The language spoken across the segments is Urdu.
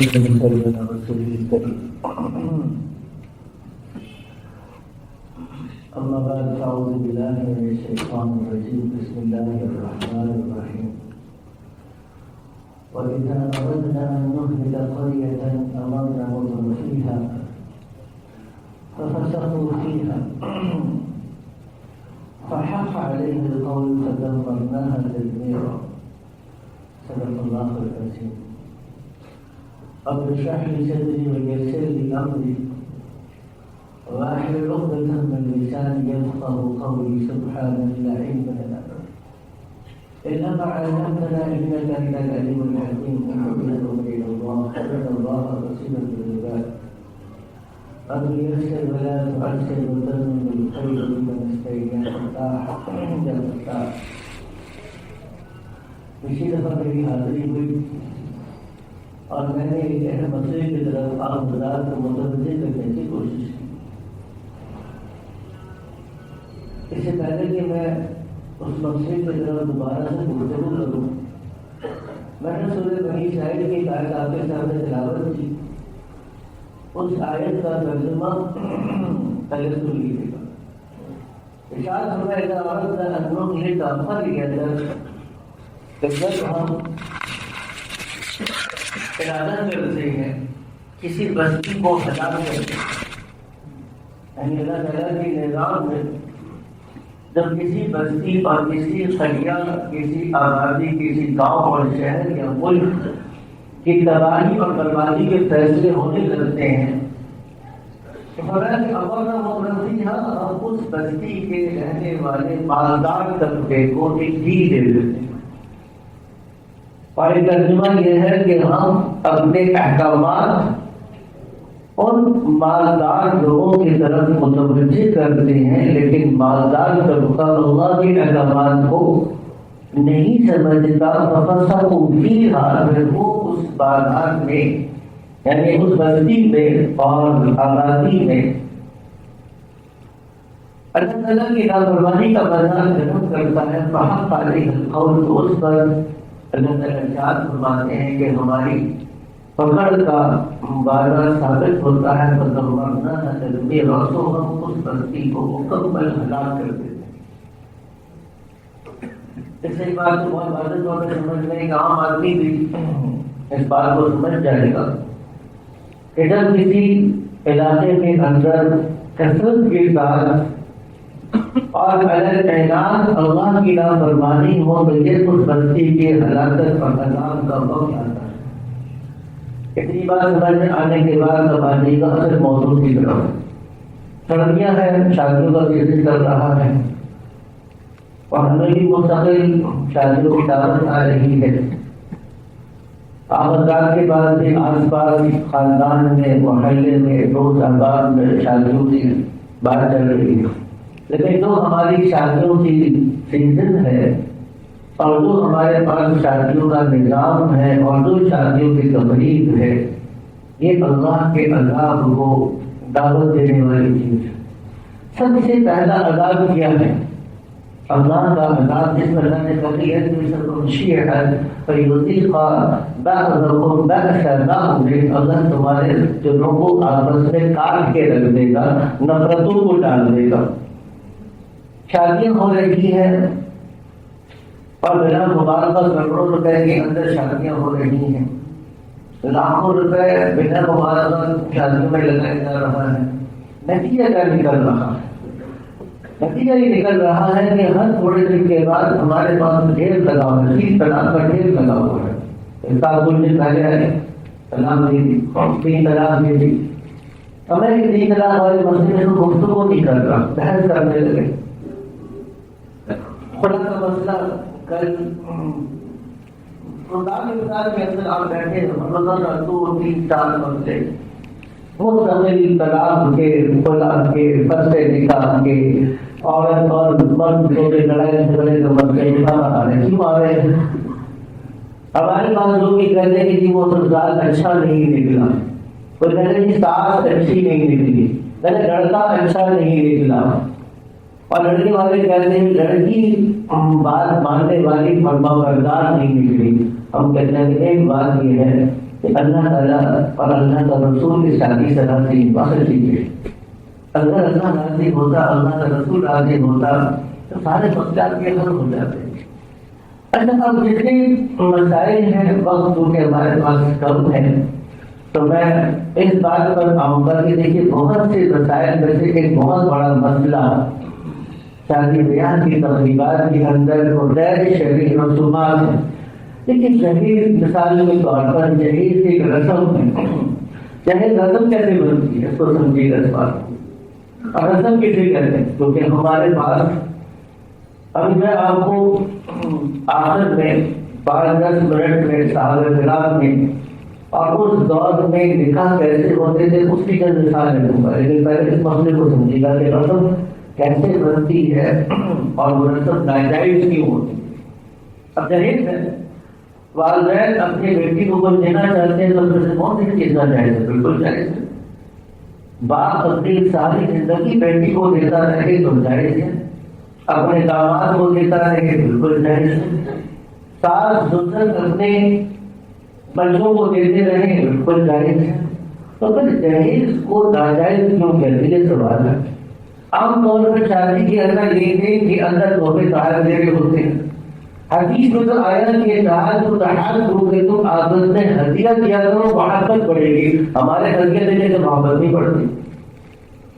سيدنا رسول الكريم أما بعد فأعوذ بالله من الشيطان الرجيم بسم الله الرحمن الرحيم وإذا أردنا أن نهلك قرية أمرنا مترفيها ففسقوا فيها فحق عليه القول فدمرناها تدميرا صدق الله العظيم. رب اشرح لي صدري ويسر لي امري واحلل عقدة من لساني يفقهوا قولي سبحانك لا علم لنا الا ما علمتنا انك انت العليم الحكيم. ونتوب الى الله ان الله بصير بالعباد. رب يسر ولا تعسر وتمم بالخير بما نستعين يا فتاح يا فتاح. اسی دفعہ میری حاضری ہوئی اور میں نے ایک اہم مسئلے کی طرف آپ حضرات کو متوجہ کرنے کی کوشش کی. اس سے پہلے کہ میں اس مسئلے کی طرف دوبارہ سے گفتگو کروں، میں نے سورہ بنی اسرائیل کی ایک آیت آپ کے سامنے تلاوت کی. اس آیت کا ترجمہ پہلے سن لیجیے گا. ارشاد فرمایا اذا اردنا ان نهلك قرية، کہ جب ہم ارادہ کرتے ہیں کسی بستی کو ہلاک کرتے ہیں، یعنی اللہ تعالیٰ کے نظام میں جب کسی بستی اور کسی قریہ، کسی آبادی، کسی گاؤں اور شہر یا ملک کی تباہی اور بربادی کے فیصلے ہونے لگتے ہیں تو فرمایا کہ امرنا مترفیہا، ہم اس بستی کے رہنے والے مالدار طبقے کو ایک ڈیل دے دیتے ہیں. اور ترجمہ یہ ہے کہ ہم اپنے احکامات ان مالدار لوگوں کی طرف متوجہ کرتے ہیں، لیکن مالدار طبقہ اللہ کے احکامات کو نہیں سمجھتا. ففسقوا فیہا، پھر وہ اس بازار میں یعنی اس بستی میں اور آبادی میں اللہ تعالیٰ کی نافرمانی کا بازار ختم کرتا ہے. فحق علیہ القول، تو اس پر اللہ تعالیٰ ارشاد فرماتے ہیں کہ ہماری پکڑ کا وعدہ ثابت ہوتا ہے. فدمرناها تدمیرا، تو ہم اس بستی کو مکمل ہلاک کر دیتے ہیں. اس سے بات کو بہت واضح طور پر سمجھ لیں کہ عام آدمی بھی اس بات کو سمجھ جائے گا کہ جب کسی علاقے کے اندر کثرت کے ساتھ اور اعلان اللہ کی نافرمانی ہو تو یہ اس بستی کے ہلاکت اور عذاب کا وقت آتا ہے. اتنی بات سمجھ میں آنے کے بعد اب آنے کا اصل موضوع کی طرف. سردیاں ہیں، شادیوں کا سلسلہ چل رہا ہے اور ہمیں بھی مستقل شادیوں کی دعوت آ رہی ہے. آمدات کے بعد بھی آس پاس خاندان میں، محلے میں، روز آباد میں شادیوں کی بات چل رہی ہے. لیکن جو ہماری شادیوں کی سیزن ہے اور جو ہمارے پاس شادیوں کا نظام ہے اور جو شادیوں کی تقریب ہے، یہ اللہ کے عذاب کو دعوت دینے والی چیز ہے. سب سے پہلا عذاب کیا ہے؟ اللہ کا عذاب، جس میں اللہ نے کہا ہے اللہ تمہارے دلوں کو آپس میں کاٹ کے رکھ دے گا، نفرتوں کو ڈال دے گا. شادیاں ہو رہی ہیں اور بلا مبارکہ کروڑوں روپے کے اندر شادیاں ہو رہی ہیں. لاکھوں روپے بنا مبارکہ شادیوں میں لگایا جا رہا ہے. نتیجہ کیا نکل رہا ہے؟ نتیجہ یہ نکل رہا ہے کہ ہر تھوڑے دن کے بعد ہمارے پاس ڈھیر لگا ہوا ہے، 30 طلاق کا ڈھیر لگا ہوا ہے. اس کا کچھ دن پہلے ہے طلاق دے دی، 3 طلاق دے دی. ہمیں 3 طلاق والے مسئلے میں گفتگو نہیں کر رہا، بحث کرنے لگے. خدا کا مسئلہ کل خدا کے مثال کے اندر آپ بیٹھے روزانہ 2-3-4 مسئلے مستقل طلاق کے، طلاق کے، فسخ نکاح کے، عورت اور مرد کے لڑائی جھگڑے کے مسئلے آ رہے. کیوں آ رہے ہیں؟ ہمارے پاس لوگ یہ کہتے ہیں کہ جی وہ سسرال اچھا نہیں نکلا، کوئی کہتے ہیں جی ساس اچھی نہیں نکلی، کہتے لڑکا اچھا نہیں نکلا، اور لڑکی والے کہتے ہیں لڑکی بات ماننے والی فرما بردار نہیں نکلی. ہم کہتے ہیں کہ ایک بات یہ ہے کہ اللہ تعالیٰ اور اللہ کا رسول کی شادی سے راضی باہر کیجیے. اگر اللہ راضی ہوتا، اللہ کا رسول راضی ہوتا تو سارے مسائل کے حل ہو جاتے. اچھا، اب جتنے مسائل ہیں وقت کے ہمارے پاس کم ہے تو میں اس بات پر آؤں گا کہ دیکھیے بہت سے مسائل میں سے ایک بہت بڑا مسئلہ شادی بیاہ کی تقریبات کے اندر غیر شرعی رسومات ہیں. لیکن جہیز مثال کے طور پر جہیز ایک رسم ہے. جہیز رسم کیسے بنتی ہے اس کو سمجھیے گا اس بات کو. اور رسم کیسے کہتے ہیں کیونکہ ہمارے پاس ابھی میں آپ کو آخر میں 5-10 منٹ میں صحابہ کرام میں اور اس دور میں نکاح کیسے ہوتے تھے اس کی چند مثال میں دوں گا. لیکن پہلے اس مسئلے کو سمجھیے گا کہ رسم کیسے بنتی ہے اور وہ رسم ناجائز کیوں ہوتی ہے. اب جہیز ہے، والدین اپنی بیٹی کو کچھ دینا چاہتے ہیں تو پھر سے کون سی چیز ناجائز ہے؟ بالکل جائز ہے. باپ اپنی ساری زندگی بیٹی کو دیتا رہے تو جائز ہے. اپنے داماد کو دیتا رہے بالکل جائز ہے. ساس سسر اپنے بچوں کو دیتے رہے بالکل جائز ہے. تو پھر جہیز کو ناجائز کیوں کہتے ہیں سوال ہے. عام طور پر شادی کے اندر لینے کے اندر تحفے تحائف دے رہے ہوتے ہیں. حدیث میں تو آیا کہ جہاز کو تحائف دو گے تم آپس میں ہدیہ دیا کرو محبت بڑھے گی. ہمارے ہدیہ دینے سے محبت نہیں بڑھتی.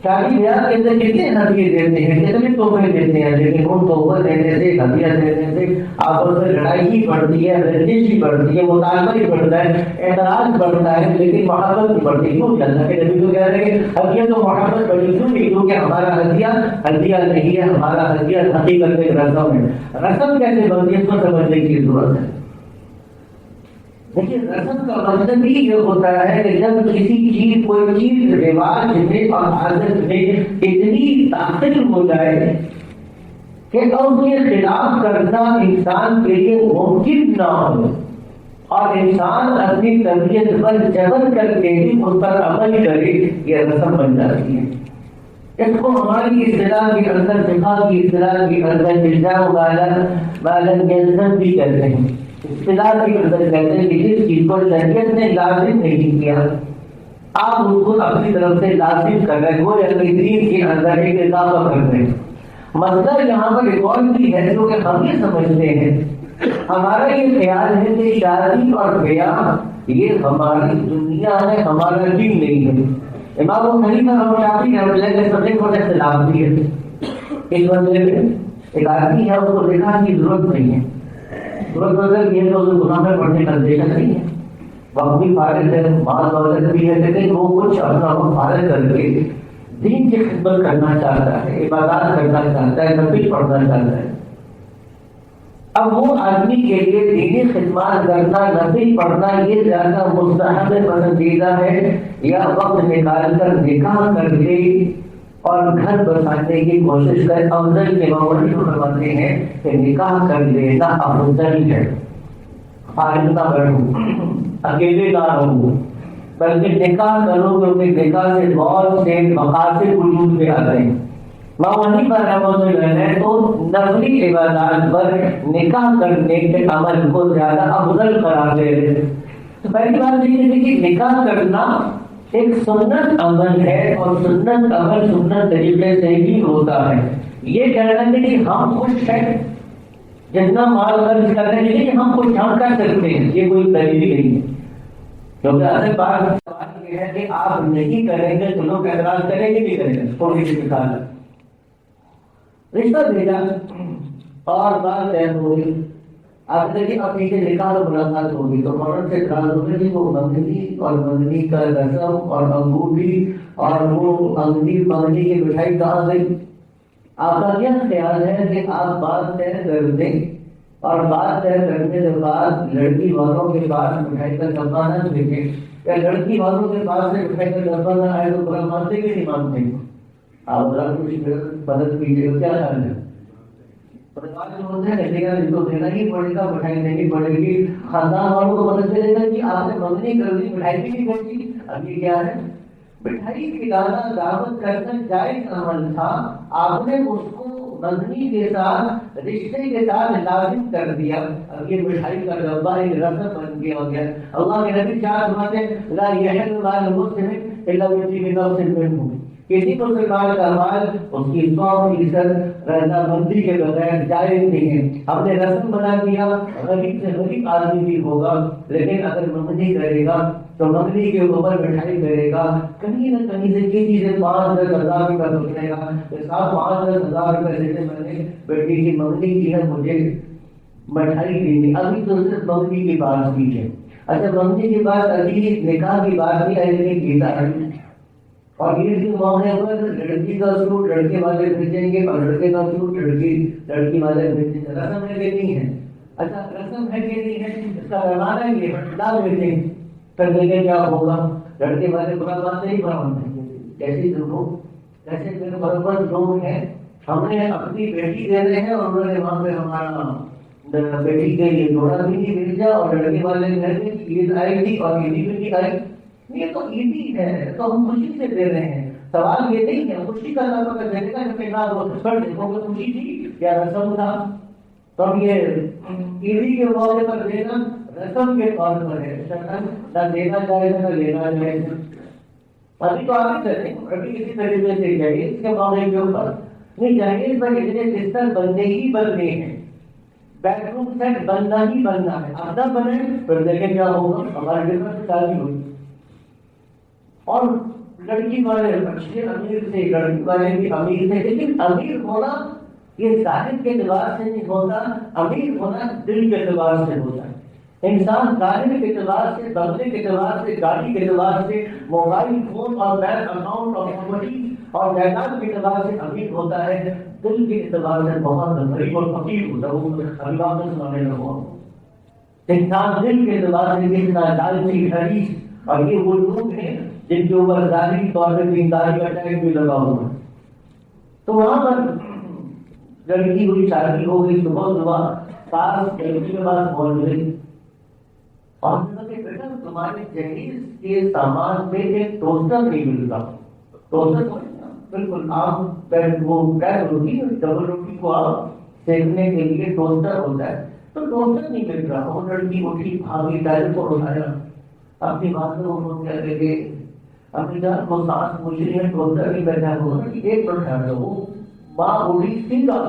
شادی بیاہ کے اندر کتنے ہدیے دیتے ہیں، کتنے تحفے دیتے ہیں، لیکن ان تحفے دینے سے ہدیہ دینے سے آپس میں لڑائی ہی بڑھتی ہے، رنجش ہی بڑھتی ہے، مطالبہ ہی بڑھتا ہے، اعتراض بڑھتا ہے، لیکن محبت نہیں بڑھتی. کیوں؟ اللہ کے نبی تو کہہ رہے ہیں ہدیہ تو محبت بڑھی کیوں نہیں؟ کیونکہ ہمارا ہدیہ نہیں ہے، ہمارا ہدیہ حقیقت میں رسم ہے. رسم کیسے بنتی ہے اس کو سمجھنے کی ضرورت ہے. دیکھیے رسم کا مطلب ہی یہ ہوتا ہے کہ جب کسی چیز کوئی چیز رواج میں اور عادت میں اتنی داخل ہو جائے کہ اس کے خلاف کرنا انسان کے لیے ممکن نہ ہو اور انسان اپنی طبیعت پر جبر کر کے ہی اس پر عمل کرے، یہ رسم بن جاتی ہے. اس کو ہماری اصطلاح کے اندر فقہ کی اصطلاح کے اندر الزام والن جلزم بھی کہتے ہیں. اصطلاح کے اندر کہتے ہیں کہ جس چیز کو شریعت نے لازم نہیں کیا آپ اس کو اپنی طرف سے لازم کر رہے ہیں، وہ دین کے اندر ایک اضافہ کر رہے ہیں. مسئلہ یہاں پر ایک اور بھی ہے جو کہ ہم یہ سمجھتے ہیں، ہمارا یہ خیال ہے کہ شادی اور بیاہ یہ ہماری دنیا ہے، ہمارا دین نہیں ہے. امام حنیفہ اور شافعی رحمۃ اللہ کے سب سے بڑا اختلاف بھی ہے اس مسئلے میں. ایک آدمی ہے اس کو دیکھا کی ضرورت نہیں ہے، ضرورت مطلب یہ تو گناہ میں پڑھنے کا اندیشہ نہیں ہے، وقت بھی فارغ ہے، مال دولت بھی ہے، لیکن وہ کچھ اپنا وقت فارغ کر کے دین کی خدمت کرنا چاہتا ہے، عبادات کرنا چاہتا ہے، نفل پڑھنا چاہتا ہے. اب وہ آدمی کے لیے دینی خدمات کرنا، نفل پڑھنا یہ زیادہ مستحب پسندیدہ ہے یا وقت نکال کر نکاح کر کے اور گھر بسانے کی کوشش کرے؟ افضل کے مولوی فرماتے ہیں کہ نکاح کر لینا افضل ہے. فارغ نہ بیٹھو، اکیلے نہ رہو، بلکہ نکاح کرو، کیونکہ نکاح سے بہت سے مقاصد وجود میں آتے ہیں. امام حنیفہ رحمۃ اللہ نے تو نفلی عبادات پر نکاح کرنے کے عمل کو زیادہ افضل قرار دے رہے ہیں. تو پہلی بات یہ ہے کہ نکاح کرنا ایک سنت عمل ہے اور سنت عمل سنت طریقے سے ہی ہوتا ہے. یہ کہنا ہے کہ ہم خوش ہیں جتنا مال خرچ کرنے کے لیے ہم کچھ ہم کر سکتے ہیں، یہ کوئی دلیل نہیں ہے. کیونکہ اصل بات سوال یہ ہے کہ آپ نہیں کریں گے تو لوگ اعتراض کریں گے نہیں کریں گے. تھوڑی سی مثال رشتہ بھیجا اور بات طے ہو گئی، آپ دیکھیے اب نیچے نکاح اور ملاقات ہوگی تو فوراً سے اعتراض ہوگا کہ وہ منگنی اور منگنی کا رسم اور انگوٹھی اور وہ انگنی منگنی کی مٹھائی کہاں گئی؟ آپ کا کیا خیال ہے کہ آپ بات طے کر دیں اور بات طے کرنے کے بعد لڑکی والوں کے پاس مٹھائی کا ڈبہ نہ بھیجیں، یا لڑکی والوں کے پاس سے مٹھائی کا ڈبہ نہ آئے تو برا مانتے کہ نہیں مانتے؟ آپ ذرا کچھ مدد کیجیے گا. کیا خیال ہے؟ پریوار جو ہوتے ہیں کہتے ہیں تو دینا ہی پڑے گا، مٹھائی دینی پڑے گی. خاندان والوں کو مدد دے گا کہ آپ نے منگنی کر دی، مٹھائی بھی نہیں بھیجی. اب یہ کیا ہے؟ مٹھائی کھلانا دعوت کرنا جائز عمل تھا، آپ نے اس کو منگنی کے ساتھ رشتے کے ساتھ لازم کر دیا. اب یہ مٹھائی کا ڈبہ ایک رسم بن کیا گیا. اللہ کے نبی کیا فرماتے ہیں؟ لا یحل مال المسلم الا بطیب نفس منہ. کسی مسلمان کا مال اس کی 100% رضامندی کے بغیر جائز نہیں ہے. ہم نے رسم بنا دیا غریب سے غریب آدمی بھی ہوگا، لیکن اگر منگنی کرے گا تو منگنی کے اوپر مٹھائی کرے گا، کہیں نہ کہیں سے کسی سے 5-10 ہزار روپیہ سوچے گا کہ صاحب 5-10 ہزار روپئے دیتے میں نے بیٹی کی منگنی کی ہے، مجھے مٹھائی دینی. ابھی تو صرف منگنی کی بات کی ہے. اچھا منگنی کی بات ابھی نکاح کی بات نہیں آئی گیتا ہے. اور عید کے موقع پر لڑکی کا سوٹ لڑکے والے بھیجیں گے اور لڑکے کا سوٹ لڑکی والے بھیجیں گے. رسم ہے کہ نہیں ہے؟ اچھا رسم ہے کہ نہیں ہے؟ اس کا پیمانہ ہے کہ لا بھیجیں پھر دیکھیں کیا ہوگا. لڑکے والے برا بات نہیں بناتے. جیسے لوگ جیسے میرے برابر لوگ ہیں، ہم نے اپنی بیٹی دے رہے ہیں اور انہوں نے وہاں پہ ہمارا بیٹی کے لیے جوڑا بھی نہیں بھیجا اور لڑکے والے گھر میں عید آئے گی اور عیدی بھی نہیں آئی. یہ تو عیدی ہے تو ہم خوشی سے دے رہے ہیں. سوال یہ نہیں ہے خوشی کا لفظ اگر دینے کا کہ نہ وہ چھوڑ دیکھو گے خوشی تھی یا رسم تھا. تو اب یہ عیدی کے موقع پر دینا رسم کے طور پر ہے، نہ دینا جائے گا نہ لینا جائے گا. ابھی تو آگے چلیں، ابھی کسی طریقے سے چاہیے اس کے موقع کے اوپر نہیں چاہیے پر اتنے بستر بننے ہی بننے ہیں، بیڈ روم سیٹ بننا ہی بننا ہے. اب نہ بنے پھر دیکھیں کیا ہوگا. ہمارے گھر میں شادی ہوئی اور لڑکی والے اچھے امیر تھے، لڑکی والے بھی امیر تھے، لیکن امیر ہونا یہ ظاہر کے اعتبار سے نہیں ہوتا، امیر ہونا دل کے اعتبار سے ہوتا ہے. انسان ظاہر کے اعتبار سے، بنگلے کے اعتبار سے، گاڑی کے اعتبار سے، موبائل فون اور بینک اکاؤنٹ اور پراپرٹی اور جائیداد کے اعتبار سے امیر ہوتا ہے، دل کے اعتبار سے بہت غریب اور فقیر ہوتا ہے. وہ اللہ میں سنانے لگا انسان دل کے اعتبار سے کتنا لالچی حریص. اور یہ وہ لوگ ہیں جن کے اوپر ظاہری طور پہ دینداری کا ٹیگ بھی لگا ہوا ہے. تو وہاں پر لڑکی ہوئی، شادی ہو گئی، صبح پاس لڑکی کے پاس پہنچ گئی اور بیٹا تمہارے جہیز کے سامان میں ایک ٹوسٹر نہیں ملتا. ٹوسٹر بالکل عام وہ روٹی ڈبل روٹی کو آپ سیکنے کے لیے ٹوسٹر ہوتا ہے، تو ٹوسٹر نہیں مل رہا. وہ لڑکی اٹھی بھاگی ٹائر کو اٹھایا، اپنی بات کو انہوں نے کہتے کہ اپنی جان کو سانس پوچھ رہی ہے، ٹوسٹر نہیں بیٹھا ہوگا کہ ایک منٹ ٹھہر جاؤ. وہ ماں اڑی سیدھا،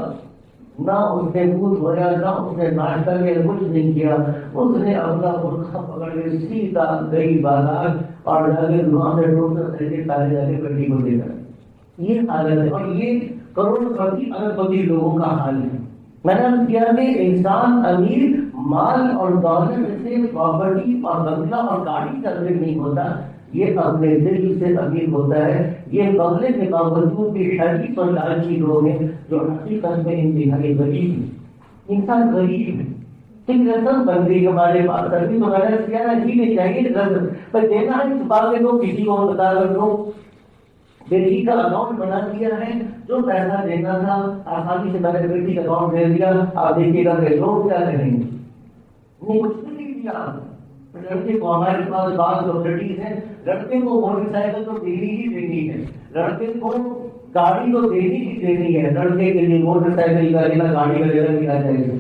نہ اس نے منہ دھویا نہ اس نے ناشتہ کیا، کچھ نہیں کیا. اس نے اپنا برقع پکڑ کے سیدھا گئی بازار اور جا کے دکان سے ٹوسٹر خریدے، سارے جا کے بیٹی کو دے کر. یہ حالت ہے اور یہ کروڑپتی اربپتی لوگوں کا حال ہے. میں نے کیا کہ انسان امیر مال اور دولت سے، پراپرٹی اور بنگلہ اور گاڑی کا ذکر نہیں ہوتا، یہ اپنے دل سے امیر ہوتا ہے. یہ بنگلے کے باوجود بھی حقیقت اور لالچی لوگ ہیں جو حقیقت میں انتہائی غریب ہیں. انسان غریب ہے. ٹھیک رسم بن گئی ہمارے پاس، ابھی تو میں نے کیا نا جی نہیں چاہیے رسم پر دینا ہے، چھپا کے دو، کسی کو بتا کر دو. بیٹی کا اکاؤنٹ بنا دیا ہے، جو پیسہ دینا تھا آسانی سے میں نے بیٹی کا اکاؤنٹ دے دیا. آپ دیکھیے گا کہ لوگ کیا کریں گے. نہیں کچھ بھی نہیں دیا. لڑکے کو ہمارے پاس بعض فیسلٹیز ہیں، لڑکے کو موٹر سائیکل تو دینی ہی دینی ہے، لڑکے کو گاڑی تو دینی ہی دینی ہے. لڑکے کے لیے موٹر سائیکل کا لینا، گاڑی کا لینا بھی آ جائے گا.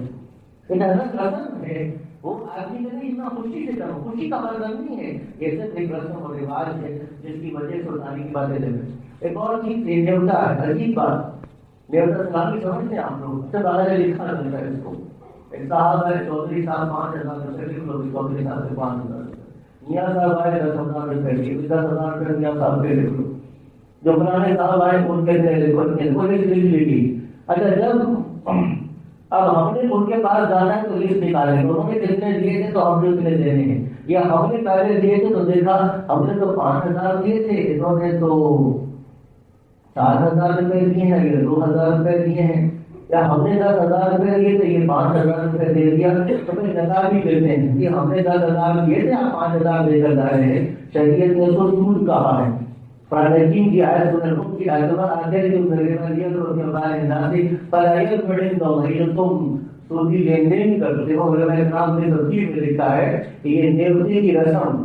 رسم ہے وہ آدمی کا نہیں، اتنا خوشی سے کرو. خوشی کا مطلب نہیں ہے، یہ صرف ایک رسم اور رواج ہے جس کی وجہ سے ساری کی باتیں لگے. ایک اور چیز نیوتا ہے، عجیب بات. نیوتا سلامی سمجھتے ہیں آپ لوگ؟ سب آگے لکھا جاتا ہے اس کو. ایک صاحب ہے چودھری صاحب 5,000 روپئے لکھ لو، چودھری صاحب سے 5,000 روپئے. میاں صاحب آئے 10,000 روپئے کی، 10,000 روپئے میاں صاحب پہ لکھ لو. جو پرانے صاحب آئے ان کے لکھی. اچھا جب اب ہم نے ان کے پاس جانا ہے تو لسٹ نکالیں گے، انہوں نے کتنے دیے تھے تو ہم نے اتنے دینے ہیں، یا ہم نے پہلے دیے تھے تو دیکھا ہم نے تو 5,000 دیے تھے، انہوں نے تو 4,000 روپئے دیے ہیں، یہ 2,000 روپئے دیے ہیں، یا ہم نے 10,000 روپئے دیے تھے یہ 5,000 روپئے دے دیا. تو پھر جگہ بھی دیتے ہیں کہ ہم نے 10,000 دیے تھے آپ 5,000 دے کر جا رہے ہیں. شریعت نے تو سود کہا ہے. فارغین کی آیت سنن کی آیت پر آتے ہیں جو میرے والے اور کے بارے میں فلائیت بڑے تو تم سودی لین دین کرتے ہو. علماء کرام نے تفسیر میں لکھا ہے کہ یہ نیوتے کی رسم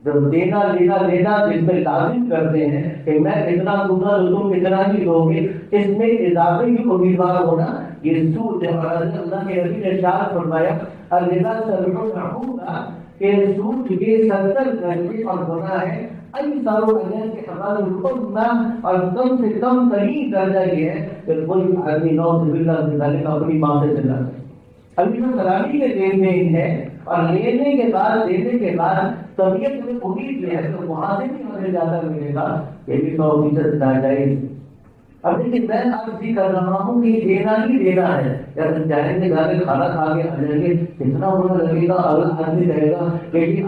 جب دینا لینا جس میں لازم کرتے ہیں کہ میں اتنا دوں گا تم اتنا ہی دو گے، اس میں اضافے کی امیدوار ہونا یہ سود ہے. اور اللہ کے نبی نے ارشاد فرمایا الربا سلف ہوگا کہ سوٹ کے 70 درجے اور گناہ ہے ایسر من استحلال الحسنى، اور کم سے کم ترین درجہ یہ ہے کہ کوئی آدمی نعوذ باللہ من ذالک اپنی ماں سے چلا جائے. ابھی تو سلامی کے دین میں ہے، اور لینے کے بعد طبیعت میں امید جو ہے تو وہاں سے بھی ہمیں زیادہ ملے گا. یہ بھی 100% ناجائز. اب لیکن میں آپ سے کر رہا ہوں کہ دینا ہی دینا ہے. یا جائیں گے گھر میں کھانا کھا کے آ جائیں گے، کتنا ہونا لگے گا. اگلا آدمی کہے گا کہ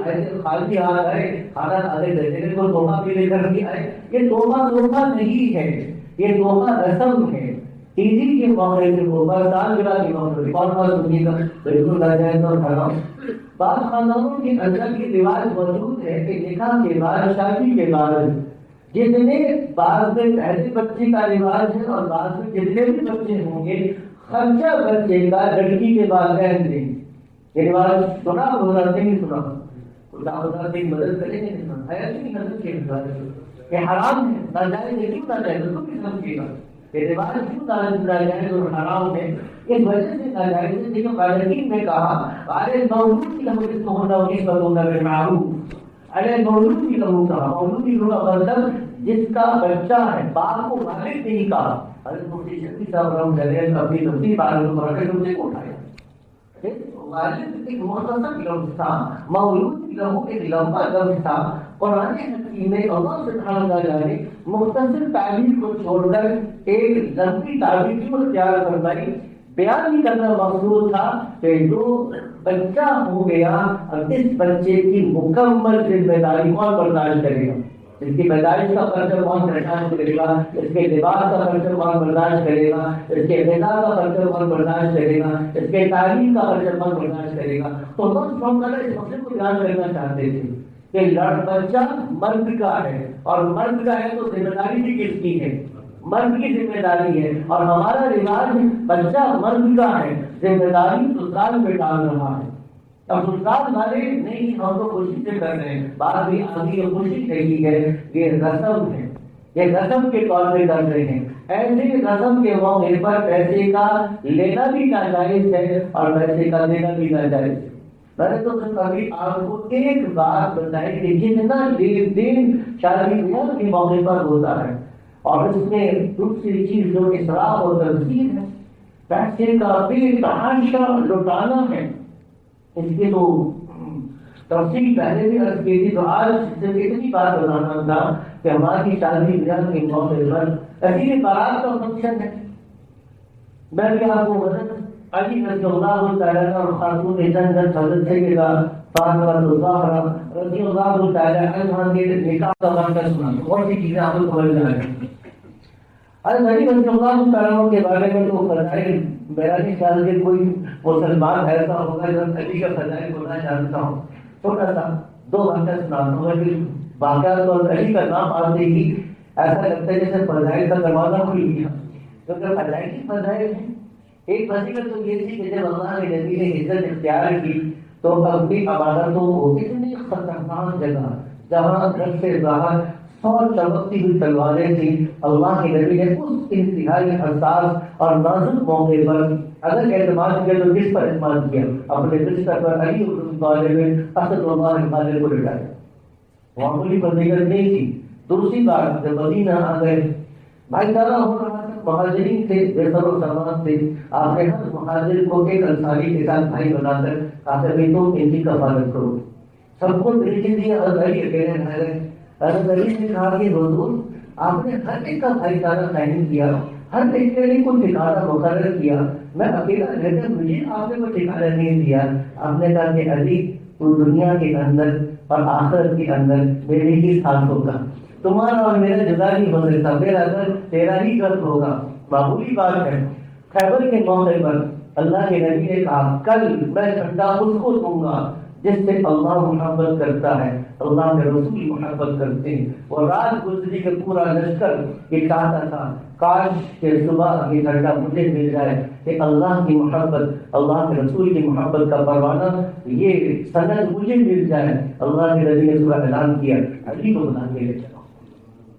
خالی ہاتھ آئے کھانا کھانے دیتے کوئی تحفہ بھی لے کر نہیں آئے. یہ تحفہ نہیں ہے، یہ تحفہ رسم ہے. عیدی کے موقع پر سالگرہ کے موقع پر کون بات سنیے گا بالکل ناجائز اور حرام. بعض خاندانوں کے اندر یہ رواج موجود ہے کہ نکاح کے بعد، شادی کے بعد جتنے بعض میں پہلے بچے کا رواج ہے اور بعض میں جتنے بھی بچے ہوں گے خرچہ بچے کا لڑکی کے والدین دیں گے. یہ رواج سنا ہونا نہیں سنا خدا کی مدد کریں گے. ایسی مدد کے رواج یہ حرام ہے، ناجائز ہے. کیوں ناجائز ہے؟ تم بھی سمجھیے گا یہ رواج کیوں ناجائز اور حرام ہے. اس وجہ سے ناجائز ہے کہ قالین نے کہا ارے مولود کی لمحے کو ہونا اس پر ہونا بالمعروف. ارے مولود کی لمحے کہا، مولود کی مطلب جس کا بچہ ہے، باپ کو والد نہیں کہا. حضرت مفتی شفیع صاحب رحمۃ اللہ علیہ اپنی تفسیر عالم قرآن سے کو اٹھایا. والد ایک مختصر لفظ تھا، مولود کی لمحے ایک لمبا لفظ تھا. قرآن حکیم میں اللہ سبحانہ وتعالی نے مختصر تعبیر کو چھوڑ کر ایک لمبی تعبیر کیوں اختیار فرمائی؟ بیان ہی کرنا مقصود تھا کہ جو بچہ ہو گیا اب اس بچے کی مکمل ذمہ داری کون برداشت کرے گا؟ اس کی پیدائش کا خرچہ کون برداشت کرے گا؟ اس کے لباس کا خرچہ کون برداشت کرے گا؟ اس کے غذا کا خرچہ کون برداشت کرے گا؟ اس کے تعلیم کا خرچہ کون برداشت کرے گا؟ تو اللہ سبحانہ وتعالی اس مسئلے کو بیان کرنا چاہتے تھے کہ بچہ مرد کا ہے، اور مرد کا ہے تو ذمہ داری بھی کس کی ہے؟ مرد کی ذمہ داری ہے. اور ہمارا رواج بچہ مرد کا ہے، ذمہ داری سسرال پہ ڈال رہا ہے. اب سسرال والے نہیں، ہم تو خوشی سے کر رہے ہیں. بات بھی آگے خوشی نہیں ہے، یہ رسم ہے، یہ رسم کے طور پہ کر رہے ہیں. ایسے رسم کے موقع پر پیسے کا لینا بھی ناجائز ہے اور پیسے کا دینا بھی ناجائز ہے. میں نے تو کبھی آپ کو ایک بات بتائی کہ جتنا لین دین شادی بیاہ کے موقع پر ہوتا ہے، اور اس میں دوسری چیز جو اسراف اور تبذیر ہے، پیسے کا بے تحاشا لٹانا ہے. اس کی تو تفصیل پہلے بھی عرض کی تھی. تو آج صرف اتنی بات بتانا تھا کہ ہماری شادی بیاہ کے موقع پر ایسی بارات کا فنکشن ہے. میں بھی آپ کو علی رضی اللہ تعالیٰ اور خاتون جنت حضرت سیدہ فاطمہ الزہرا رضی اللہ تعالیٰ عنہا کے نکاح کا واقعہ سنا. بہت سی چیزیں آپ کو سمجھ میں آئیں. حضرت علی رضی اللہ تعالیٰ کے بارے میں تو فضائل میرا نہیں خیال کہ کوئی مسلمان ایسا ہوگا جو علی کا فضائل بولنا جانتا ہوں. چھوٹا سا 2 واقعہ سناتا ہوں. لیکن واقعہ تو علی کا نام آتے ہی ایسا لگتا ہے جیسے فضائل کا دروازہ کھل گیا. کیونکہ فضائل کی فضائل ہیں. ایک فضیلت تو یہ تھی کہ جب اللہ کے نبی نے ہجرت اختیار کی تو اپنی عبادتوں کو اتنی خطرناک جگہ جہاں گھر سے باہر 100 چمکتی ہوئی تلواریں تھیں، اللہ کے نبی نے اس انتہائی حساس اور نازک موقع پر اگر اعتماد کیا تو کس پر اعتماد کیا؟ اپنے بستر پر علی بن طالب اسد اللہ خالد کو لٹایا. معمولی فضیلت نہیں تھی. دوسری بات جب مدینہ آ گئے بھائی چارہ ہو رہا تھا، مہاجرین تھے، بے سر و سامان تھے. آپ نے ہر مہاجر کو ایک انصاری کے ساتھ بھائی بنا کر کہا کہ تم ان کی کفالت کرو. سب کو بھیج دیا. حضرت علی اکیلے رہ گئے. حضرت علی نے کہا کہ حضور آپ نے ہر ایک کا بھائی چارہ قائم کیا، ہر ایک کے لیے کوئی ٹھکانہ مقرر کیا، میں اکیلا رہ کر مجھے آپ نے کوئی ٹھکانہ نہیں دیا. آپ نے کہا کہ علی تو دنیا کے اندر اور آخرت کے اندر میرے ہی ساتھ ہوگا، تمہارا اور میرا جدا نہیں ہو سکتا، میرا گھر تیرا ہی گھر ہوگا. معمولی بات ہے. خیبر کے موقع پر اللہ کے نبی نے کہا کل میں جھنڈا اس کو دوں گا جس سے اللہ محبت کرتا ہے، اللہ کے رسول محبت کرتے ہیں. اور رات گزری کے پورا لشکر یہ چاہتا تھا کاش کہ صبح یہ جھنڈا مجھے مل جائے کہ اللہ کی محبت، اللہ کے رسول کی محبت کا پروانہ، یہ سند مجھے مل جائے. اللہ کے نبی نے صبح اعلان کیا علی کو بلا کے لے چلو.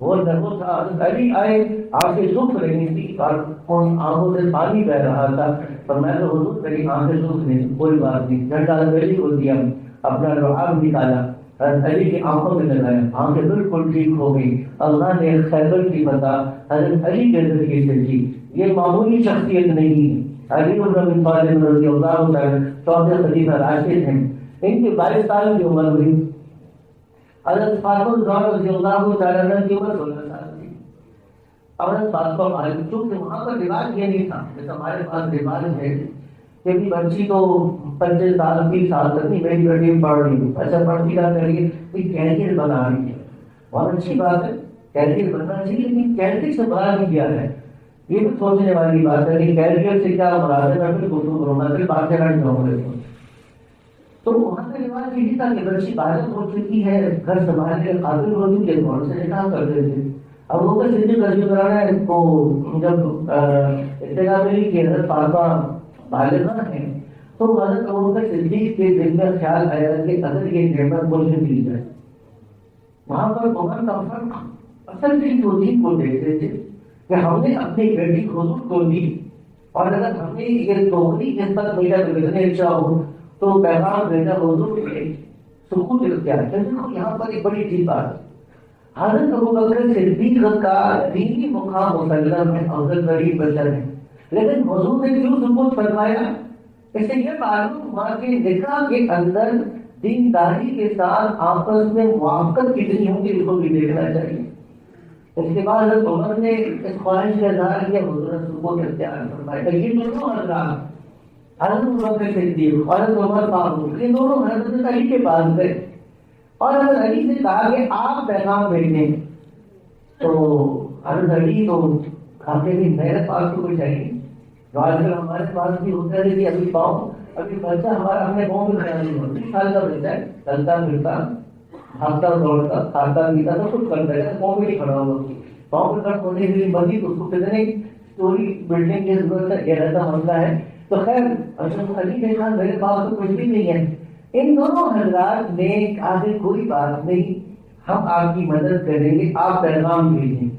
وہ تھا علی آئے، آنکھیں سوکھ رہی تھی اور ان آنکھوں سے پانی بہ رہا تھا. پر میں تو حضور میری آنکھیں سوکھ نہیں، کوئی بات نہیں. جھنڈا علی کو دیا. اپنا لعاب نکالا، حضرت علی کی آنکھوں میں لگایا، آنکھیں بالکل ٹھیک ہو گئی، اللہ نے خیبر کی فتح حضرت علی کے ذریعے سے دی۔ یہ معمولی شخصیت نہیں ہے، علی بن ابی طالب رضی اللہ تعالیٰ چوتھے خلیفہ راشد ہیں، ان کی 22 سال کی عمر ہوئی۔ حضرت فاطمہ الزہرا رضی اللہ تعالیٰ عنہ کی عمر 16 سال تھی۔ حضرت فاطمہ چونکہ وہاں پر رواج یہ نہیں تھا جیسا ہمارے پاس رواج ہے کہ بچی تو 25 سال 30 سال تک نہیں، میری بیٹی پڑھ رہی ہوں، اچھا پڑھتی کیا کریے کیریئر بنا رہی ہے، بہت اچھی بات ہے، کیریئر بننا چاہیے، لیکن کیریئر سے بڑا نہیں کیا ہے، یہ بھی سوچنے والی بات ہے کہ کیریئر سے کیا مراد ہے، میں پھر گفتگو کروں گا، پھر بات کرنا چاہوں گا۔ تو وہاں کا رواج یہی تھا کہ بچی بالغ ہو چکی ہے، گھر سنبھالنے کے قابل ہو چکی ہے، کون سے نکاح کرتے تھے۔ اب وہ کا صدیق رضی اللہ عنہ ہے کو جب اطلاع ملی کہ حضرت فاطمہ بالغہ ہیں تو حضرت ابو بکر صدیق کے دل میں خیال آیا کہ اگر یہ نعمت مجھے مل جائے۔ وہاں پر عمر کا فرق اصل میں توحید کو دیکھتے تھے کہ ہم نے اپنی بیٹی حضور کو دی، اور اگر ہم نے یہ دوہری نسبت میرا بھیجنے چاہو تو پیغام بھیجا حضور کے سکوت اختیار ہے۔ یہاں پر ایک بڑی چیز بات، حضرت ابو بکر صدیق کا دینی مقام مسلم ہے، افضل ترین بشر ہے، لیکن حضور نے کیوں سکوت فرمایا؟ اس سے یہ معلوم ہوا کہ نکاح کے اندر دینداری کے ساتھ آپس میں موافقت کتنی ہوگی اس کو بھی دیکھنا چاہیے۔ اس کے بعد حضرت عمر نے اس خواہش کا اظہار کیا، حضور نے سکوت اختیار فرمایا۔ یہ دونوں حضرات حضرت ابو بکر صدیق اور حضرت عمر فاروق یہ دونوں حضرت علی کے پاس گئے اور حضرت علی سے کہا کہ آپ پیغام بھیجیں، تو حضرت علی تو کہتے کہ میرے پاس تو کچھ چاہیے، تو آج کل ہمارے پاس بھی ہوتا ہے کہ ابھی بچہ ہمارا اپنے قوم میں خیال نہیں ہوتا، 20 سال کا بچہ ہے، چلتا پھرتا بھاگتا دوڑتا کھاتا پیتا تو کچھ کرتا ہے، قوم میں نہیں کھڑا ہوا، قوم میں کھڑا ہونے کے لیے مزید اس کو کتنے اسٹوری بلڈنگ کی ضرورت ہے، یہ ایسا مسئلہ ہے۔ تو خیر حضرت علی نے کہا میرے پاس تو کچھ بھی نہیں ہے۔ ان دونوں حضرات نے آگے کوئی بات نہیں، ہم آپ کی مدد کریں گے، آپ پیغام بھیجیں۔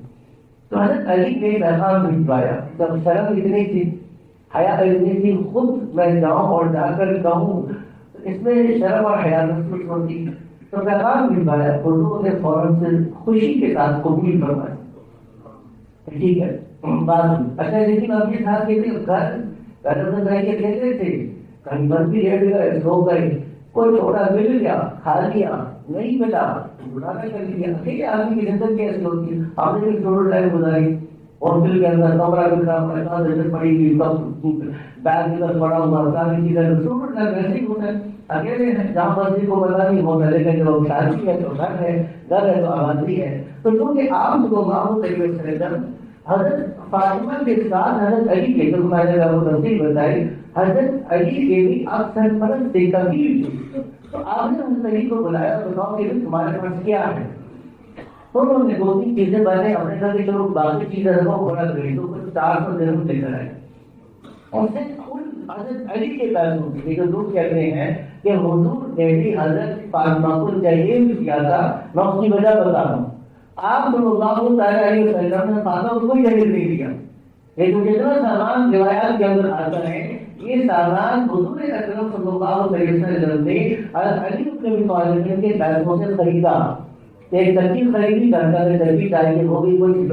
تو حضرت علی نے پیغام بھجوایا، جب شرم اتنی تھی، حیا اتنی تھی، خود میں جاؤں اور جا کر کہوں، اس میں شرم اور حیا محسوس ہوتی، تو پیغام بھجوایا، حضور نے فوراً سے خوشی کے ساتھ قبول فرمایا، ٹھیک ہے بات۔ اچھا لیکن اب یہ تھا کہ گھر میں رہ کے کہتے تھے، کہیں بس بھی لیٹ گئے، سو گئے، کوئی چھوٹا مل گیا کھا لیا، نہیں ملا بڑھانا کر لیا۔ ٹھیک ہے، آدمی کی زندگی کیسی ہوتی ہے، آپ نے بھی چھوٹا ٹائم گزاری، ہاسٹل کے اندر کمرہ بھی خراب نظر پڑی ہوئی، بیگ ادھر پڑا ہوا، ساری چیزیں چھوٹا ٹائم ویسے ہی ہوتا ہے، اکیلے ہیں جہاں مرضی کو پتا نہیں ہوتا، لیکن جب شادی ہے تو گھر ہے تو آبادی ہے۔ تو چونکہ آپ کو معمول طریقے سے حضرت فاطمہ کے ساتھ حضرت علی کے، جو میں نے آپ کو تفصیل بتائی، حضرت علی کے بھی آپ سرپرست تھے، کبیر تھے، تو آپ نے حضرت علی کو بلایا، بتاؤ کہ تمہارے پاس کیا ہے؟ تو انہوں نے 2-3 چیزیں بتائیں، اپنے گھر کے چلو باقی چیزیں رکھو بڑا کری، تو 400 درہم لے کر آئے، اور حضرت علی کے پیسوں کی جو لوگ کہتے ہیں کہ حضور نے بھی حضرت فاطمہ کو جہیز کیا تھا، میں اس کی وجہ بتا رہا ہوں۔ آپ صلی اللہ علیہ وسلم نے فاطمہ کو کوئی جہیز نہیں دیا، لیکن جتنا سامان روایات کے اندر آتا ہے یہ سامان حضور اکرم صلی اللہ علیہ وسلم نے حضرت علی بن ابی طالب کے پیسوں سے خریدا۔ ایک ترکیب خریدی، ترکیب چاہیے ہوگی، کوئی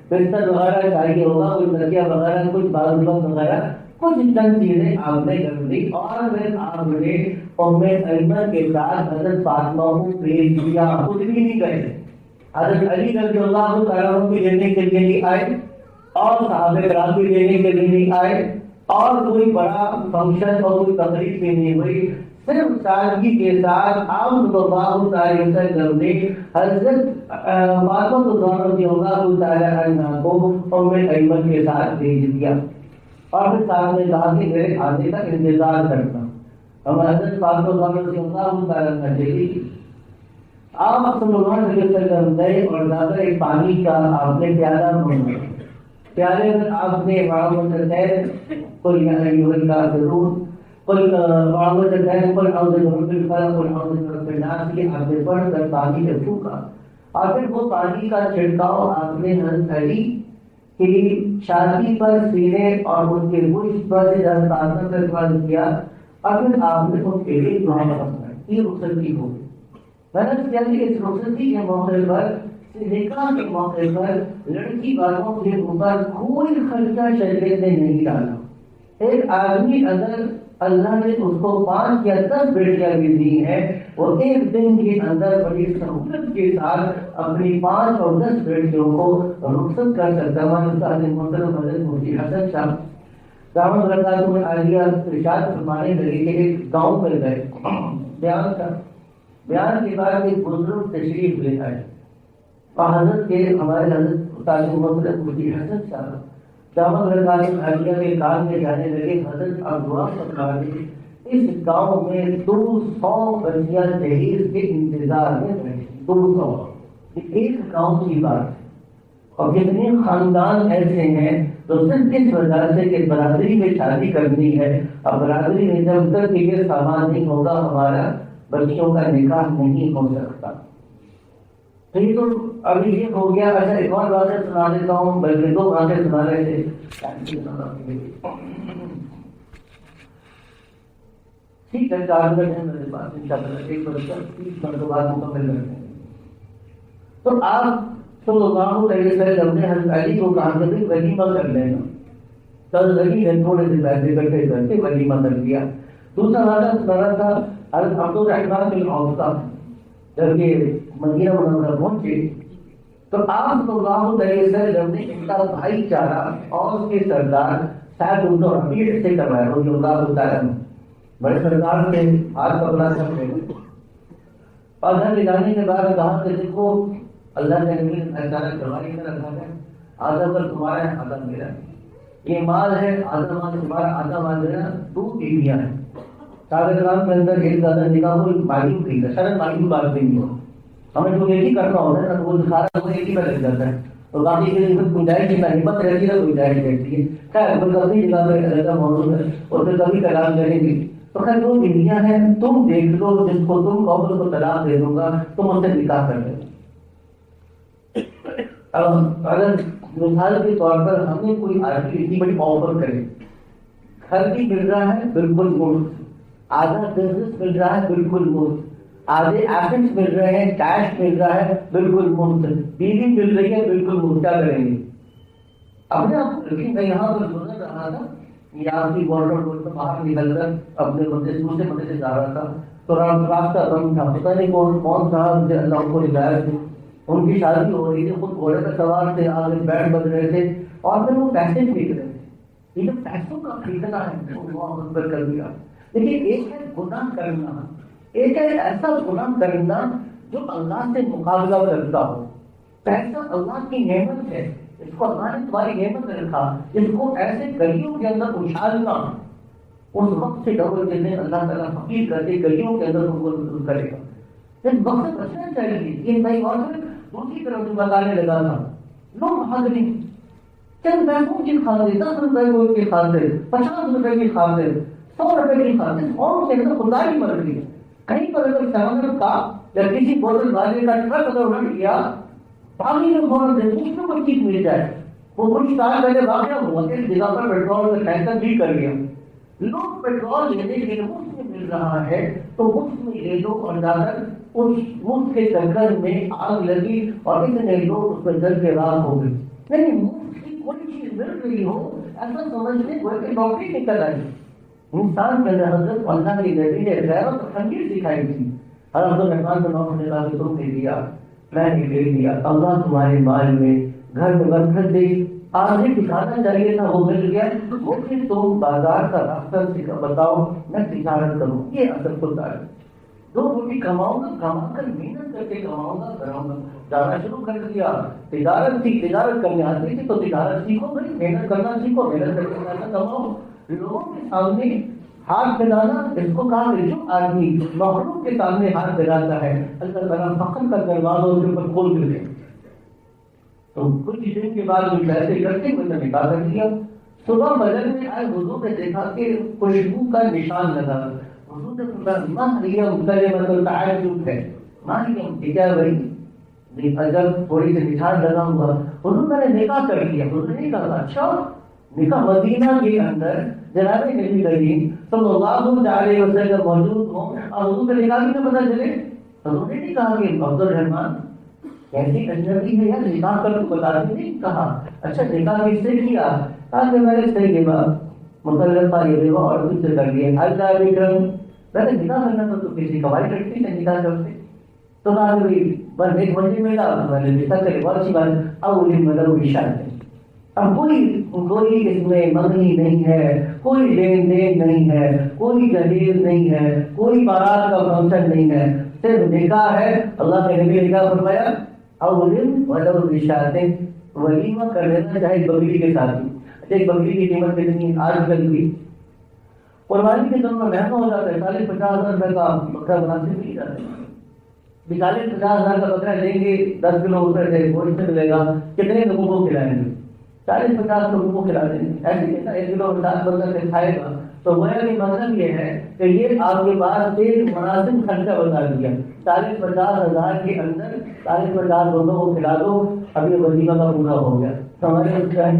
بستر وغیرہ چاہیے ہوگا، کوئی تکیہ وغیرہ، کچھ بازو وغیرہ، کچھ چند چیزیں آپ نے کر دی، اور پھر آپ نے ام ایمن کے ساتھ حضرت فاطمہ کو بھیج دیا، خود بھی نہیں گئے، حضرت علی رضی اللہ تعالیٰ عنہ بھی لینے کے لیے نہیں آئے، اور صحابہ کرام بھی لینے کے لیے نہیں آئے، اور کوئی بڑا فنکشن اور کوئی تقریب بھی نہیں ہوئی، صرف سادگی کے ساتھ آپ صلی اللہ علیہ وسلم نے حضرت فاطمہ رضی اللہ تعالیٰ عنہ کو ام ایمن کے ساتھ بھیج دیا، اور پھر صاحب نے کہا کہ میرے آنے کا انتظار کرنا۔ ہم حضرت فاطمہ رضی اللہ تعالیٰ عنہ چلی، آپ صلی اللہ علیہ وسلم گئے اور جا کر ایک پانی کا آپ نے پیالہ مانگا، پیالے میں آپ نے معاوضہ خیر قل یا ایھا الکافرون قل معاوضہ خیر قل اعوذ برب الفلق قل اعوذ برب الناس، یہ آپ نے پڑھ کر پانی میں پھونکا، اور پھر وہ پانی کا چھڑکاؤ آپ نے حضرت علی کی شادی پر سینے اور ان کے گوشت پر دستانے پر فرض کیا، اور پھر آپ نے ان کے لیے دعا فرمائی۔ یہ رخصتی ہوگی. میں نے کیا کہ اس رخصتی کے موقع پر نکاح کے موقع پر لڑکی والوں کے اوپر کوئی خرچہ شریعت نے نہیں ڈالا. ایک آدمی اگر اللہ نے اس کو 5 یا 10 بیٹیاں بھی دی ہیں، وہ ایک دن کے اندر بڑی سہولت کے ساتھ اپنی 5 اور 10 بیٹیوں کو رخصت کر سکتا ہے. ہمارے استاد محترم حضرت مفتی حسن صاحب دعوت برکاتہ میں عالیہ ارشاد فرمانے لگے کہ ایک گاؤں میں گئے، بیان کے بعد ایک بزرگ تشریف لے آئے اور حضرت کے ہمارے حضرت استاد محترم مفتی حسن صاحب دعوت برکاتہ میں عالیہ کے کام میں جانے لگے. حضرت آپ دعا فرما دیں، اس گاؤں میں 200 بچیاں جہیز کے انتظار میں رہی. 200 ایک گاؤں کی بات ہے. اور کتنے خاندان ایسے ہیں تو صرف اس وجہ سے کہ برادری میں شادی کرنی ہے، اور برادری میں جب تک یہ سامان نہیں ہوگا ہمارا بچیوں کا نکاح نہیں ہو سکتا. تو یہ تو ابھی یہ ہو گیا. اچھا ایک اور باتیں سنا دیتا ہوں، بلکہ 2 باتیں سنا رہے تھے. ٹھیک ہے 4 منٹ ہے میرے پاس، انشاءاللہ 1 منٹ 30 منٹ کے بعد مکمل کرتے ہیں. تو آپ صلی اللہ علیہ وسلم نے حضرت علی کو کہا کہ ولیمہ کر لینا. کل علی نے تھوڑے سے پیسے اکٹھے کر کے ولیمہ کر دیا. دوسرا واقعہ سنا تھا حضرت عبد الرحمن بن عوف کا. جب یہ مدینہ منورہ پہنچے تو آپ صلی اللہ علیہ وسلم نے ان کا بھائی چارہ اور اس کے سردار سعد بن ربیع سے کروایا رضی اللہ تعالیٰ عنہ. بڑے سردار نے ہاتھ پکڑا کر کے اور گھر لے جانے کے بعد کہا کہ دیکھو اللہ نے نبی نے فیصلہ کروائی میں رکھا ہے، آدھا پر تمہارا ہے آدھا میرا. یہ مال ہے، آدھا مال تمہارا آدھا مال میرا. 2 بیویاں ہیں. صحابہ کرام کے اندر ایک زیادہ نکاح کوئی معلوم نہیں ہے، شاید معلوم بات نہیں ہو. ہمیں جو ایک ہی کرنا ہوتا ہے نا، وہ سارا وہ ایک ہی میں لگ جاتا ہے. تو باقی کے لیے گنجائش کی ہمت رہتی ہے، گنجائش رہتی ہے. خیر کوئی اپنی جگہ پہ ایسا موجود ہے اور پھر کبھی کلام کریں گی. تو خیر 2 بیویاں ہیں، تم دیکھ لو جس کو تم کہو کو طلاق دے دوں گا تم اس سے نکاح کر دو. اگر مثال کے طور پر ہمیں کوئی آدمی اتنی بڑی آفر کرے، گھر بھی مل رہا ہے بالکل مفت، آدھا بزنس مل رہا ہے بالکل مفت، آدھے ایسٹس مل رہے ہیں، کیش مل رہا ہے بالکل مفت، بیوی مل رہی ہے بالکل مفت، کیا کریں گے؟ اپنے آپ لیکن میں یہاں پر گزر رہا تھا، یہاں کی بارڈر روڈ سے باہر نکل کر اپنے دوسرے مدد سے جا رہا تھا تو راستہ بند تھا. پتہ نہیں کون تھا، اللہ کو ہدایت تھی. ان کی شادی ہو رہی تھی، خود گھوڑے پر سوار تھے، آگے بیٹھ بج رہے تھے اور پھر وہ پیسے پھینک رہے تھے. یہ جو پیسوں کا پھینکنا ہے وہ پر کر دیا. لیکن ایک ہے گناہ کرنا، ایک ہے ایسا گناہ کرنا جو اللہ سے مقابلہ کرتا ہو. پیسہ اللہ کی نعمت ہے، اس کو اللہ نے تمہاری نعمت رکھا، اس کو ایسے گلیوں کے اندر اچھالنا، اس وقت سے ڈبل جیسے اللہ تعالیٰ فقیر کر کے گلیوں کے اندر ان کو کرے گا. اس وقت سے بچنا چاہیے. یہ میں اور دوسری طرف سے بتانے لگا تھا، لوگ بھاگ نہیں، چند پیسوں کی خاطر، 10 روپئے کی خاطر، 50 روپئے کی خاطر، 100 روپئے کی خاطر اور کے اندر خدا ہی مر گئی. کہیں پر اگر سمندر کا یا کسی بوتل والے کا ٹرک اگر الٹ گیا، پانی میں فوراً دے اس میں کوئی چیز مل جائے. وہ کچھ سال پہلے واقعہ ہوا کہ جگہ پر پیٹرول کا ٹینکر بھی کر گیا. لوگ پیٹرول لینے کے لیے مفت میں مل رہا ہے تو مفت میں لے لو، اور زیادہ اس مفت کے چکر میں آگ لگی اور اتنے لوگ اس پر جل کے راہ ہو گئے. نہیں، مفت کی کوئی چیز مل رہی ہو ایسا سمجھنے کو کہ نوکری نکل آئی. انسان کے اندر حضرت اللہ کی نبی نے غیرت اور تنگیر سکھائی تھی. حضرت الرحمن بن عوف نے کہا کہ تم نے دیا، میں نے لے لیا، اللہ تمہارے مال میں گھر میں برکت دے. آگے دکھانا چاہیے تھا، وہ مل گیا. وہ پھر تم بازار کا راستہ بتاؤ، میں تجارت کروں. یہ اصل خدا ہے. 2 روٹی کماؤں گا، کما کر محنت کر کے کماؤں گا، کراؤں گا. جانا شروع کر دیا، تجارت تھی، تجارت کرنے آتی تھی تو تجارت سیکھو بھائی، محنت کرنا سیکھو، محنت کر کے پیسہ کماؤ. لوگوں کے سامنے ہاتھ پھیلانا، اس کو کہا کہ جو آدمی مخلوق کے سامنے ہاتھ پھیلاتا ہے اللہ تعالیٰ فخر کا دروازہ اس کے اوپر کھول دے. تو کچھ دن کے بعد وہ پیسے کرتے ہوئے نے نکال کر دیا. صبح فجر میں آئے، حضور نے دیکھا کہ خوشبو کا نشان لگا. حضور نے فرمایا مریم کلمۃ تعجب ہے. مریم کیا بھائی اجب تھوڑی سی نشان لگا ہوا. حضور میں نے نکاح کر دیا. حضور نے کہا اچھا، نکاح مدینہ کے اندر جناب نبی کریم صلی اللہ علیہ وسلم موجود ہوں اور حضور کا نکاح بھی نہ پتہ چلے. حضور نے نہیں کہا کہ عبد الرحمان کیسی اجنبی ہے یار نکاح کر تو بتا دی نہیں کہا. اچھا نکاح کس سے کیا؟ کہا کہ میں نے صحیح کے بعد مطلقہ یہ دیوا اور کچھ سے کر لیا. اللہ بکرم میں نے نکاح کرنا تو کسی کمائی کرتی نہیں نکاح کرتے. تو کہا کہ بس ایک بندے میں میں نے نکاح کرے بہت اچھی بات. اب انہیں مطلب اشارہ ہے. اب کوئی اس میں منگنی نہیں ہے, کوئی لین دین نہیں ہے, کوئی جہیز نہیں ہے, کوئی بارات کا فنکشن نہیں ہے, صرف نکاح ہے. اللہ کے نبی نے نکاح فرمایا اولم ولو بشاتیں, ولیمہ کر لینا چاہے بکری کے ساتھ ہی. ایک بکری کی قیمت کتنی آج کل کی قربانی کے دن میں مہنگا ہو جاتا ہے. 40-50 ہزار کا بکرا مناسب نہیں جاتا ہے. 40-50 ہزار کا بکرا لیں گے 10 کلو سے گوشت ملے گا, کتنے لوگوں کو کھلائیں گے؟ 40-50 لوگوں کو کھلا دیں گے. ایسے کہتا 1 کلو 50 بندہ سے کھائے گا. تو گویا کہ مطلب یہ ہے کہ یہ آپ کے پاس ایک مناسب خرچہ بتا دیا. 40-50 ہزار کے اندر 40-50 لوگوں کو کھلا دو, اب یہ وظیفہ کا پورا ہو گیا. ہمارے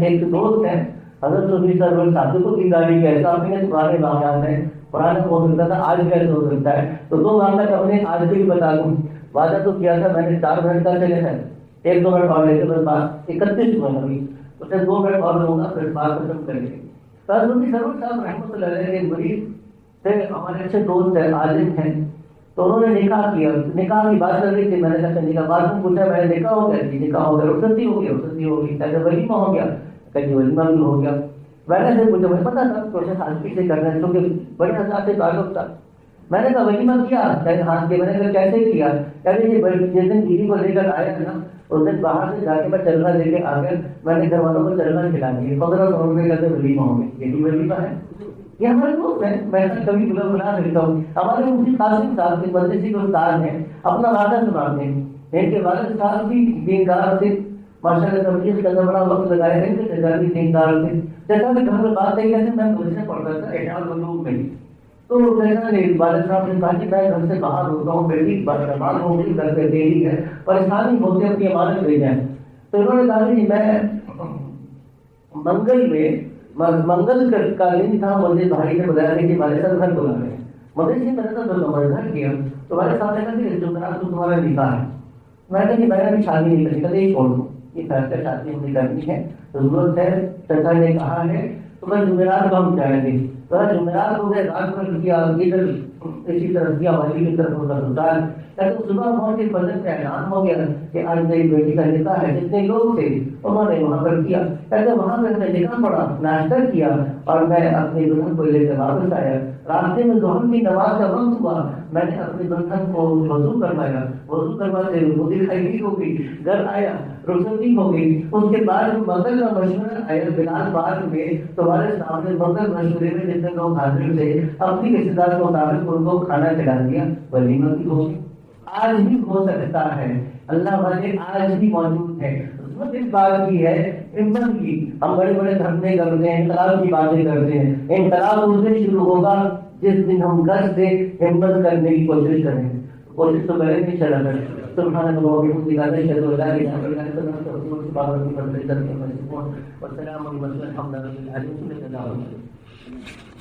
ایک دوست ہیں حضرت صوفی سرور صادق کو دینداری کیسا اپنے پرانے واقعات ہیں, پرانا ہو سکتا تھا آج کیسے ہو سکتا ہے. تو 2 واقعات اپنے آج بھی بتا دوں. وعدہ تو کیا تھا میں نے 4 منٹ کا چلے ہیں, 1-2 منٹ اور لے کے بس بات 31 ہوئے ابھی, اسے 2 منٹ اور لوں گا پھر بات ختم کریں گے. حضرت صوفی سرور صاحب رحمۃ اللہ علیہ کے مریض تھے, ہمارے اچھے دوست ہیں, عالم ہیں. تو انہوں نے نکاح کیا. نکاح کی بات کر رہی تھی, میں نے کہا نکاح بات میں پوچھا, میں نے نکاح ہو گیا جی, نکاح ہو گیا, رخصتی ہو گیا, رخصتی ہو گئی, کہتے ولیمہ ہو گیا, کہیں ولیمہ بھی ہو گیا. میں نے سے پوچھا, مجھے پتا تھا کوشش ہاسپٹل سے کرنا ہے کیونکہ بڑے حضرات سے تعلق تھا. میں نے کہا ولیمہ کیا ہاتھ کے, میں نے کہا کیسے کیا؟ کہتے جس دن بیوی کو لے کر آیا نا اس دن باہر سے جا کے میں چلنا لے کے آ گیا, میں نے گھر والوں کو چلنا کھلا دیا. 1500 روپئے کہتے ولیمہ ہو گیا. یہ بھی ولیمہ ہے. یہ ہمارے دوست ہیں, میں کبھی بلا بنا دیتا ہوں. ہمارے مفتی قاسم صاحب کے مدرسے کے استاد ہیں, اپنا واقعہ سناتے ہیں. ان کے والد صاحب بھی دیندار تھے ماشاء اللہ, تبلیغ کا بڑا وقت لگایا ہے. چچا بھی دیندار تھے. چچا کے گھر میں بات ہے کیسے میں مدرسے پڑھتا تھا احسان العلوم میں. تو چچا نے والد صاحب نے کہا کہ میں گھر سے باہر ہوتا ہوں, بیٹی بیمار ہو گئی, گھر پہ دیری ہے, پریشانی ہوتے اپنی امانت لے جائیں. تو انہوں نے کہا کہ میں منگل کا دن تھا, مجھے بھائی نے بلایا کہ والد صاحب گھر بلا رہے ہیں. مدرسے میں رہتا تو میں گھر گیا تو والد صاحب نے کہا کہ جمعرات کو تمہارا نکاح ہے. میں نے کہا کہ میں نے ابھی شادی نہیں کرنی, کہتے یہ چھوڑ دو, یہ گھر سے شادی نہیں کرنی ہے, ضرورت ہے. چچا نے کہا ہے تو میں جمعرات کو ہم جائیں گے. تو جمعرات کو گئے, رات کو کیا ادھر اسی طرف کیا والی کی طرف ہوتا سلطان. کہتے صبح پہنچ کے فجر سے اعلان ہو گیا کہ آج میری بیٹی کا نکاح ہے. جتنے لوگ تھے انہوں نے وہاں پر کیا. کہتے وہاں پہ میں نکاح پڑا, ناشتہ کیا اور میں اپنی دلہن کو لے کر واپس آیا. راستے میں ظہر کی نماز کا وقت ہوا, میں نے اپنی دلہن کو وضو کروایا. وضو کرواتے وہ دکھائی ٹھیک ہو گئی, گھر آیا, رخصتی ہو گئی. اس کے بعد مغرب کا مشورہ آیا بلال باغ میں. تمہارے سامنے مغرب مشورے میں جتنے لوگ حاضر تھے اپنی رشتے دار کو مطابق ان کو کھانا کھلا دیا. ولیمہ بھی ہو گئی. آج بھی ہو سکتا ہے, اللہ والے آج بھی موجود ہے. اس بات کی ہے ہمت کی. ہم بڑے بڑے دھرنے کرتے ہیں, انقلاب کی باتیں کرتے ہیں. انقلاب اس دن شروع ہوگا جس دن ہم گھر سے ہمت کرنے کی کوشش کریں. کوشش تو کریں گے, چلا کریں. سبحان اللہ و بحمدہ, اشہد ان لا الہ الا انت, استغفرک و اتوب الیک.